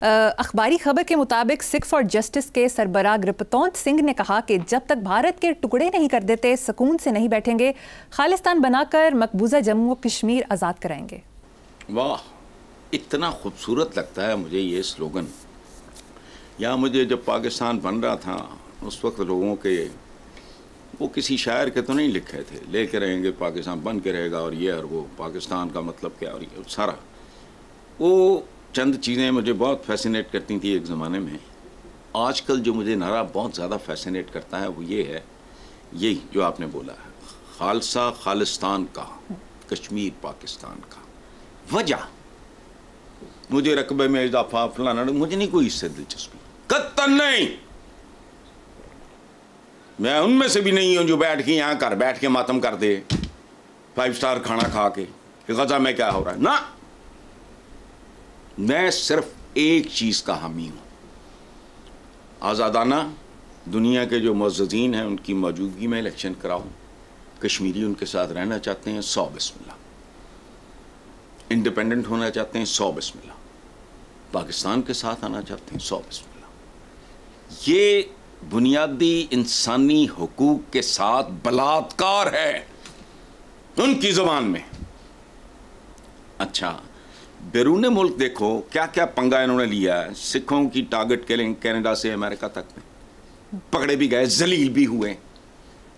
अखबारी खबर के मुताबिक सिख फॉर जस्टिस के सरबराह गुरबतौंत सिंह ने कहा कि जब तक भारत के टुकड़े नहीं कर देते सुकून से नहीं बैठेंगे, खालिस्तान बनाकर मकबूजा जम्मू और कश्मीर आज़ाद कराएंगे। वाह, इतना खूबसूरत लगता है मुझे ये स्लोगन। या मुझे जब पाकिस्तान बन रहा था उस वक्त लोगों के वो किसी शायर के तो नहीं लिखे थे, लेके रहेंगे पाकिस्तान बन के रहेगा और ये और वो, पाकिस्तान का मतलब क्या और ये सारा, वो चंद चीज़ें मुझे बहुत फैसिनेट करती थी एक ज़माने में। आजकल जो मुझे नारा बहुत ज़्यादा फैसिनेट करता है वो ये है, यही जो आपने बोला है, खालसा खालिस्तान का, कश्मीर पाकिस्तान का। वजह मुझे रकबे में इजाफा फलाना, मुझे नहीं कोई इससे दिलचस्पी, कत्तन नहीं। मैं उनमें से भी नहीं हूँ जो बैठ के यहाँ कर बैठ के मातम कर दे 5 स्टार खाना खा के गजा में क्या हो रहा है ना। मैं सिर्फ एक चीज़ का हामी हूँ, आज़ादाना दुनिया के जो मुअज़्ज़ज़ीन हैं उनकी मौजूदगी में इलेक्शन कराओ। कश्मीरी उनके साथ रहना चाहते हैं, 100 बिस्मिल्लाह। इंडिपेंडेंट होना चाहते हैं, 100 बिस्मिल्लाह। पाकिस्तान के साथ आना चाहते हैं, 100 बिस्मिल्लाह। ये बुनियादी इंसानी हुकूक के साथ बलात्कार है उनकी ज़बान में। अच्छा, बैरून मुल्क देखो क्या क्या पंगा इन्होंने लिया है। सिखों की टारगेट किलिंग कनाडा से अमेरिका तक में, पकड़े भी गए, जलील भी हुए।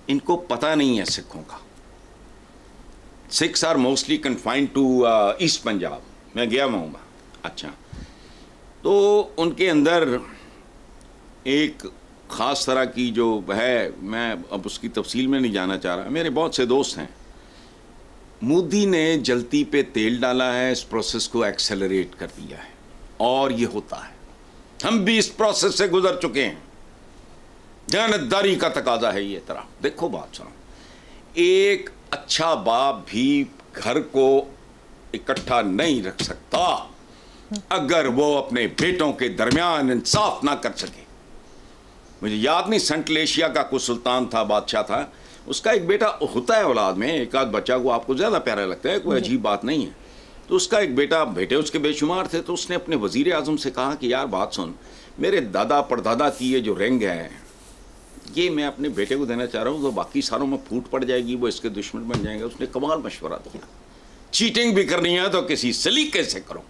इनको पता नहीं है सिखों का। Sikhs are mostly confined to East Punjab. मैं गया हुआ हूँ। अच्छा, तो उनके अंदर एक ख़ास तरह की जो है, मैं अब उसकी तफसील में नहीं जाना चाह रहा। मेरे बहुत से दोस्त हैं। मोदी ने जलती पे तेल डाला है, इस प्रोसेस को एक्सेलरेट कर दिया है और ये होता है। हम भी इस प्रोसेस से गुजर चुके हैं। जानतदारी का तकाजा है ये तरह। देखो बात सुनो, एक अच्छा बाप भी घर को इकट्ठा नहीं रख सकता अगर वो अपने बेटों के दरमियान इंसाफ ना कर सके। मुझे याद नहीं, सेंट्रल एशिया का कुछ सुल्तान था, बादशाह था, उसका एक बेटा होता है औलाद में, एक आध बच्चा को आपको ज़्यादा प्यारा लगता है, कोई अजीब बात नहीं है। तो उसका एक बेटे उसके बेशुमार थे। तो उसने अपने वज़ीर आज़म से कहा कि यार बात सुन, मेरे दादा परदादा की ये जो रिंग है ये मैं अपने बेटे को देना चाह रहा हूँ, तो बाकी सारों में फूट पड़ जाएगी, वो इसके दुश्मन बन जाएंगे। उसने कमाल मशवरा दिया, चीटिंग भी करनी है तो किसी सलीके से करो।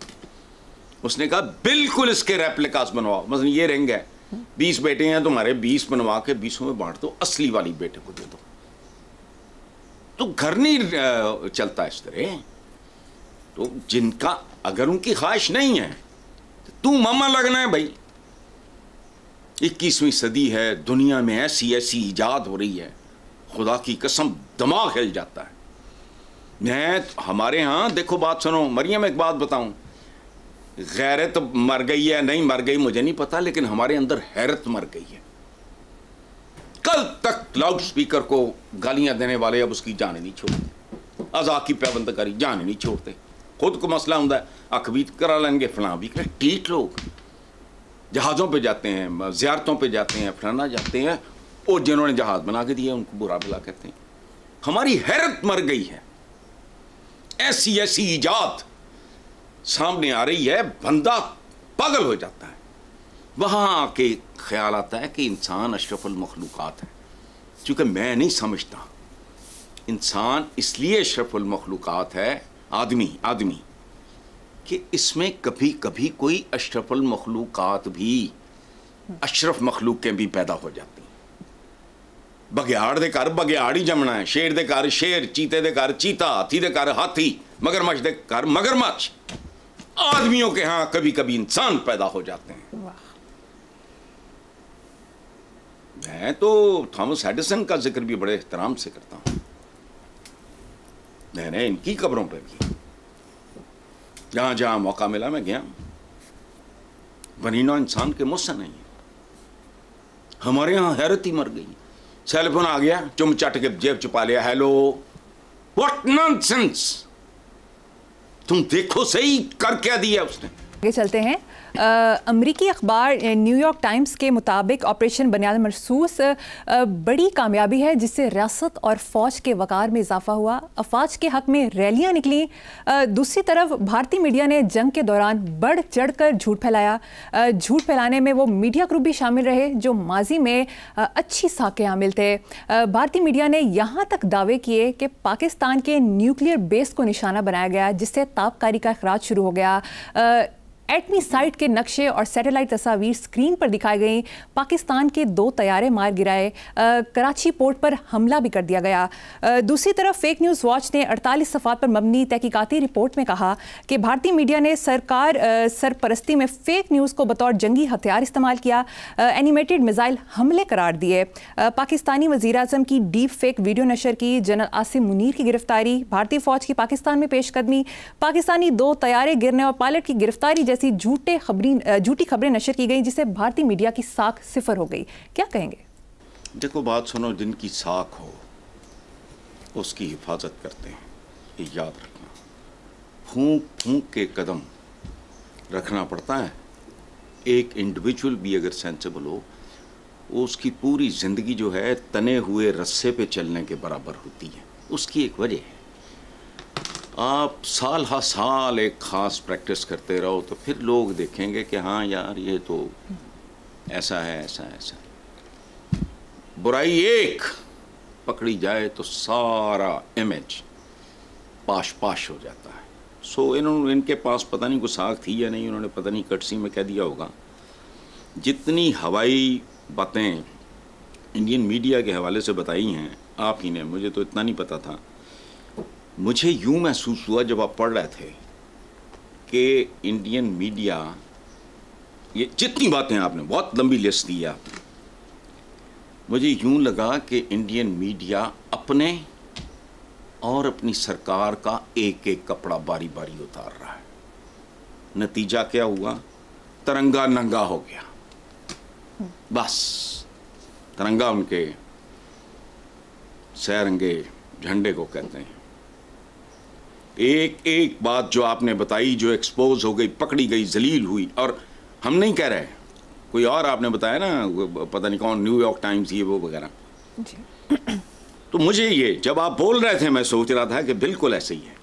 उसने कहा बिल्कुल इसके रेप्लिकास बनवाओ। मतलब ये रिंग है, 20 बेटे हैं तुम्हारे, 20 बनवा के 20 में बांट दो, असली वाली बेटे को दे दो। तो घर नहीं चलता इस तरह। तो जिनका अगर उनकी ख्वाहिश नहीं है तो तू मामा लगना है भाई। 21वीं सदी है, दुनिया में ऐसी ऐसी ईजाद हो रही है, खुदा की कसम दिमाग हिल जाता है। मैं हमारे यहाँ देखो बात सुनो मरियम, एक बात बताऊं, गैरत मर गई है नहीं मर गई मुझे नहीं पता, लेकिन हमारे अंदर हैरत मर गई है। कल तक लाउड स्पीकर को गालियां देने वाले अब उसकी जान नहीं छोड़ते, अज़ा की पाबंदकारी जान नहीं छोड़ते। खुद को मसला होता है, अख भी करा लेंगे, फलां भी करें। टीट लोग जहाज़ों पे जाते हैं, ज़ियारतों पे जाते हैं, फलाना जाते हैं, और जिन्होंने जहाज़ बना के दिया उनको बुरा भला कहते हैं। हमारी हैरत मर गई है। ऐसी ऐसी ईजाद सामने आ रही है, बंदा पागल हो जाता है। वहाँ आके ख्याल आता है कि इंसान अशरफुल मखलूक़ात है। चूँकि मैं नहीं समझता इंसान इसलिए अशरफुल मखलूक़ात है, आदमी कि इसमें कभी कभी कोई अशरफुल मखलूक़ात भी, अशरफ मखलूक़ें भी पैदा हो जाती हैं। बघियाड़ दे घर बघियाड़ ही जमना है, शेर दे घर शेर, चीते दे घर चीता, हाथी दे घर हाथी, मगरमच्छ दे घर मगरमच्छ। आदमियों के यहाँ कभी कभी इंसान पैदा हो जाते हैं। मैं तो थॉमस एडिसन का जिक्र भी बड़े एहतराम से करता हूँ। मैंने इनकी कब्रों पर भी जहाँ जहाँ मौका मिला मैं गया। बनीनो इंसान के मुझसे नहीं है। हमारे यहाँ हैरत ही मर गई। सेलफोन आ गया, चुम चट के जेब छुपा लिया, हेलो, व्हाट नॉनसेंस। तुम देखो सही कर क्या दिया उसने। आगे चलते हैं। अमरीकी अखबार न्यूयॉर्क टाइम्स के मुताबिक ऑपरेशन बुनियाद मरसूस बड़ी कामयाबी है जिससे रियासत और फ़ौज के वक़ार में इजाफा हुआ। अफवाज के हक़ में रैलियाँ निकली। दूसरी तरफ भारतीय मीडिया ने जंग के दौरान बढ़ चढ़ कर झूठ फैलाया। झूठ फैलाने में वो मीडिया ग्रुप भी शामिल रहे जो माजी में अच्छी साक़ आमिल थे। भारतीय मीडिया ने यहाँ तक दावे किए कि पाकिस्तान के न्यूक्लियर बेस को निशाना बनाया गया जिससे ताबकारी का अखराज शुरू हो गया। एटमी साइट के नक्शे और सैटेलाइट तस्वीर स्क्रीन पर दिखाई गई। पाकिस्तान के 2 तैयारे मार गिराए। कराची पोर्ट पर हमला भी कर दिया गया। दूसरी तरफ फेक न्यूज़ वॉच ने 48 सफ़ात पर मबनी तहकीकाती रिपोर्ट में कहा कि भारतीय मीडिया ने सरकार सरपरस्ती में फेक न्यूज़ को बतौर जंगी हथियार इस्तेमाल किया। एनिमेटेड मिसाइल हमले करार दिए। पाकिस्तानी वज़ीर-ए-आज़म की डीप फेक वीडियो नशर की। जनरल आसिम मुनीर की गिरफ्तारी। भारतीय फ़ौज की पाकिस्तान में पेशकदमी। पाकिस्तानी 2 तैयारे गिरने और पायलट की गिरफ्तारी जैसी झूठी खबरें नशर की गई जिससे भारतीय मीडिया की साख सिफर हो गई। क्या कहेंगे? देखो, बात सुनो, जिनकी साख हो उसकी हिफाजत करते हैं, ये याद रखना। फूंक फूंक के कदम रखना पड़ता है। एक इंडिविजुअल भी अगर सेंसिबल हो, उसकी पूरी ज़िंदगी जो है तने हुए रस्से पे चलने के बराबर होती है। उसकी एक वजह है। आप साल हा साल एक ख़ास प्रैक्टिस करते रहो तो फिर लोग देखेंगे कि हाँ यार, ये तो ऐसा है, ऐसा है, ऐसा है। बुराई एक पकड़ी जाए तो सारा इमेज पाश पाश हो जाता है। सो इनके पास पता नहीं कोई साख थी या नहीं, उन्होंने पता नहीं कटसी में कह दिया होगा। जितनी हवाई बातें इंडियन मीडिया के हवाले से बताई हैं आप ही ने, मुझे तो इतना नहीं पता था। मुझे यूँ महसूस हुआ जब आप पढ़ रहे थे कि इंडियन मीडिया, ये जितनी बातें आपने, बहुत लंबी लिस्ट दी है आपने, मुझे यूँ लगा कि इंडियन मीडिया अपने और अपनी सरकार का एक एक कपड़ा बारी बारी उतार रहा है। नतीजा क्या हुआ? तिरंगा नंगा हो गया। बस तिरंगा उनके सैरंगे झंडे को कहते हैं। एक एक बात जो आपने बताई, जो एक्सपोज हो गई, पकड़ी गई, जलील हुई। और हम नहीं कह रहे, कोई और आपने बताया ना, पता नहीं कौन, न्यूयॉर्क टाइम्स, ये वो वगैरह। तो मुझे ये जब आप बोल रहे थे मैं सोच रहा था कि बिल्कुल ऐसे ही है,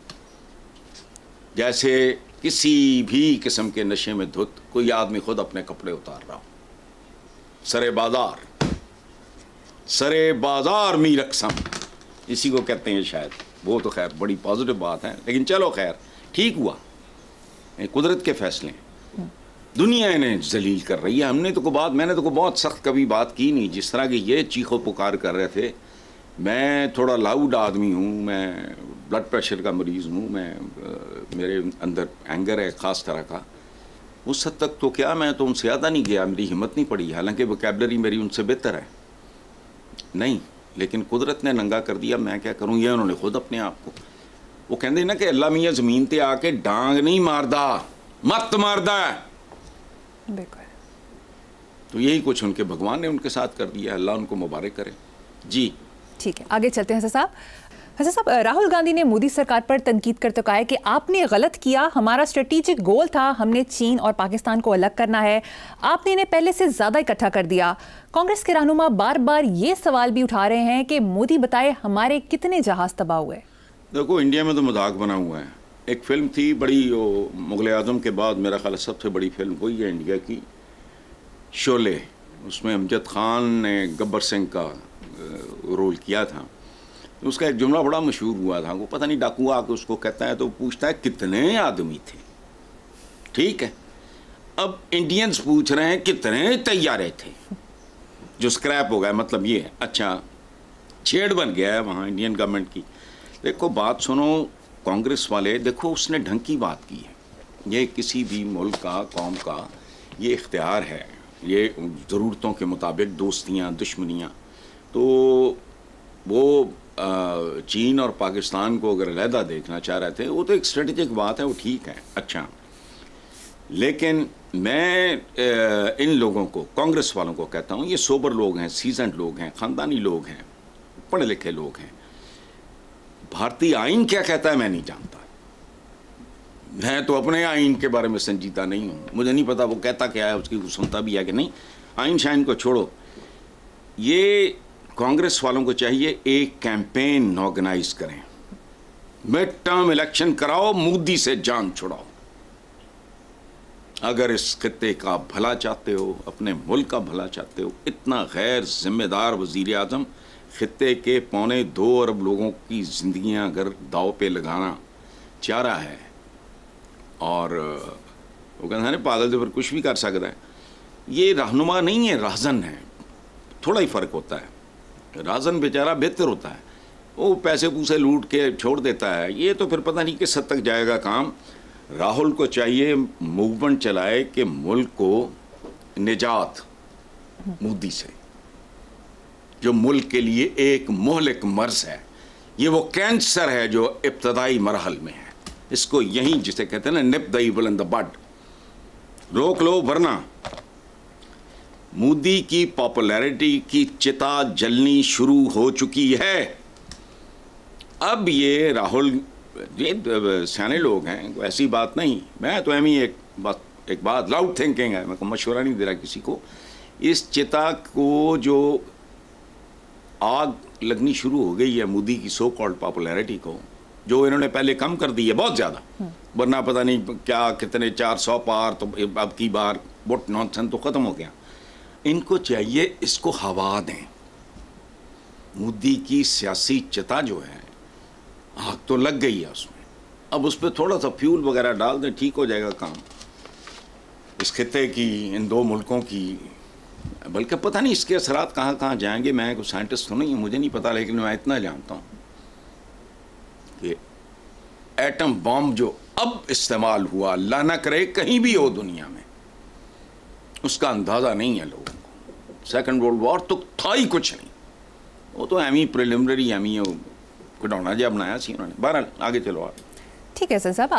जैसे किसी भी किस्म के नशे में धुत कोई आदमी खुद अपने कपड़े उतार रहा हो। सरे बाजार मी रकसम, इसी को कहते हैं शायद। वो तो खैर बड़ी पॉजिटिव बात है, लेकिन चलो खैर ठीक हुआ, कुदरत के फैसले। दुनिया इन्हें जलील कर रही है। मैंने तो कोई बहुत सख्त कभी बात की नहीं। जिस तरह की ये चीखो पुकार कर रहे थे, मैं थोड़ा लाउड आदमी हूँ, मैं ब्लड प्रेशर का मरीज़ हूँ, मेरे अंदर एंगर है ख़ास तरह का। उस हद तक तो क्या, मैं तो उनसे ज़्यादा नहीं गया, मेरी हिम्मत नहीं पड़ी। हालांकि वोकैबलरी मेरी उनसे बेहतर है नहीं, लेकिन कुदरत ने नंगा कर दिया। मैं क्या करूँ? ये उन्होंने खुद अपने आप को, वो कहते ना कि अल्लाह मियाँ ज़मीन ते आके डांग नहीं मारदा, मत मारदा है। तो यही कुछ उनके भगवान ने उनके साथ कर दिया। अल्लाह उनको मुबारक करे। जी ठीक है, आगे चलते हैं हसन साहब। हसन साहब, राहुल गांधी ने मोदी सरकार पर तनकीद करते कहा है कि आपने गलत किया, हमारा स्ट्रेटेजिक गोल था, हमने चीन और पाकिस्तान को अलग करना है, आपने इन्हें पहले से ज़्यादा इकट्ठा कर दिया। कांग्रेस के रहनुमा बार बार ये सवाल भी उठा रहे हैं कि मोदी बताए हमारे कितने जहाज़ तबाह हुए। देखो, इंडिया में तो मजाक बना हुआ है। एक फिल्म थी बड़ी, मुग़ल आज़म के बाद मेरा ख्याल सबसे बड़ी फिल्म वही है इंडिया की, शोले। उसमें अमजद खान ने गब्बर सिंह का रोल किया था। उसका एक जुमला बड़ा मशहूर हुआ था। वो पता नहीं डाकू आके उसको कहता है तो पूछता है कितने आदमी थे। ठीक है, अब इंडियंस पूछ रहे हैं कितने तैयारे थे जो स्क्रैप हो गया। मतलब ये है, अच्छा छेड़ बन गया है वहाँ इंडियन गवर्नमेंट की। देखो बात सुनो, कांग्रेस वाले, देखो उसने ढंग की बात की है। ये किसी भी मुल्क का, कौम का ये इख्तियार है, ये ज़रूरतों के मुताबिक दोस्तियाँ, दुश्मनियाँ। तो वो चीन और पाकिस्तान को अगर अलहदा देखना चाह रहे थे, वो तो एक स्ट्रेटेजिक बात है, वो ठीक है, अच्छा। लेकिन मैं इन लोगों को, कांग्रेस वालों को कहता हूँ, ये सोबर लोग हैं, सीजनड लोग हैं, ख़ानदानी लोग हैं, पढ़े लिखे लोग हैं। भारतीय आइन क्या कहता है मैं नहीं जानता। मैं तो अपने आइन के बारे में संजीदा नहीं हूँ, मुझे नहीं पता वो कहता क्या है, उसकी सुनता भी है कि नहीं। आइन शाइन को छोड़ो, ये कांग्रेस वालों को चाहिए एक कैंपेन ऑर्गेनाइज करें, मिड टर्म इलेक्शन कराओ, मोदी से जान छुड़ाओ। अगर इस खित्ते का भला चाहते हो, अपने मुल्क का भला चाहते हो, इतना गैर जिम्मेदार वजीर आजम खित्ते के 2.25 अरब लोगों की जिंदगियां अगर दाव पे लगाना चाह रहा है, और वो कहते हैं पागल से पर कुछ भी कर सकता है, ये रहनुमा नहीं है, राजन है। थोड़ा ही फ़र्क होता है। राजन बेचारा बेहतर होता है, वो पैसे पूसे लूट के छोड़ देता है, ये तो फिर पता नहीं किस हद तक जाएगा काम। राहुल को चाहिए मूवमेंट चलाए कि मुल्क को निजात मोदी से, जो मुल्क के लिए एक मोहलिक मर्ज है, ये वो कैंसर है जो इब्तदाई मरहल में है, इसको यहीं जिसे कहते हैं ना nip the evil in the bud, रोक लो, वरना मोदी की पॉपुलैरिटी की चिता जलनी शुरू हो चुकी है। अब ये राहुल, ये सियाने लोग हैं, ऐसी बात नहीं, मैं तो एम ही एक बात लाउड थिंकिंग है, मैं को मशवरा नहीं दे रहा किसी को। इस चिता को जो आग लगनी शुरू हो गई है मोदी की सो कॉल्ड पॉपुलैरिटी को, जो इन्होंने पहले कम कर दी है बहुत ज़्यादा, वरना पता नहीं क्या कितने 400 पार, तो अब की बार वोट नॉनसेंस तो ख़त्म हो गया। इनको चाहिए इसको हवा दें। मोदी की सियासी चिता जो है, आग तो लग गई है उसमें, अब उस पर थोड़ा सा फ्यूल वगैरह डाल दें, ठीक हो जाएगा काम। इस खित्ते की, इन दो मुल्कों की, बल्कि पता नहीं इसके असरात कहाँ कहाँ जाएंगे। मैं कोई साइंटिस्ट तो नहीं हूँ, मुझे नहीं पता, लेकिन मैं इतना जानता हूँ कि एटम बॉम्ब जो अब इस्तेमाल हुआ, अल्लाह ना करे कहीं भी हो दुनिया में, उसका अंदाज़ा नहीं है लोगों को। सेकंड वर्ल्ड वॉर तो था ही कुछ नहीं, वो तो एमी प्रिलिमिनरी एमी खिडौना जब बनाया सी उन्होंने। बहरहाल आगे चलो आप। ठीक है सर साहब।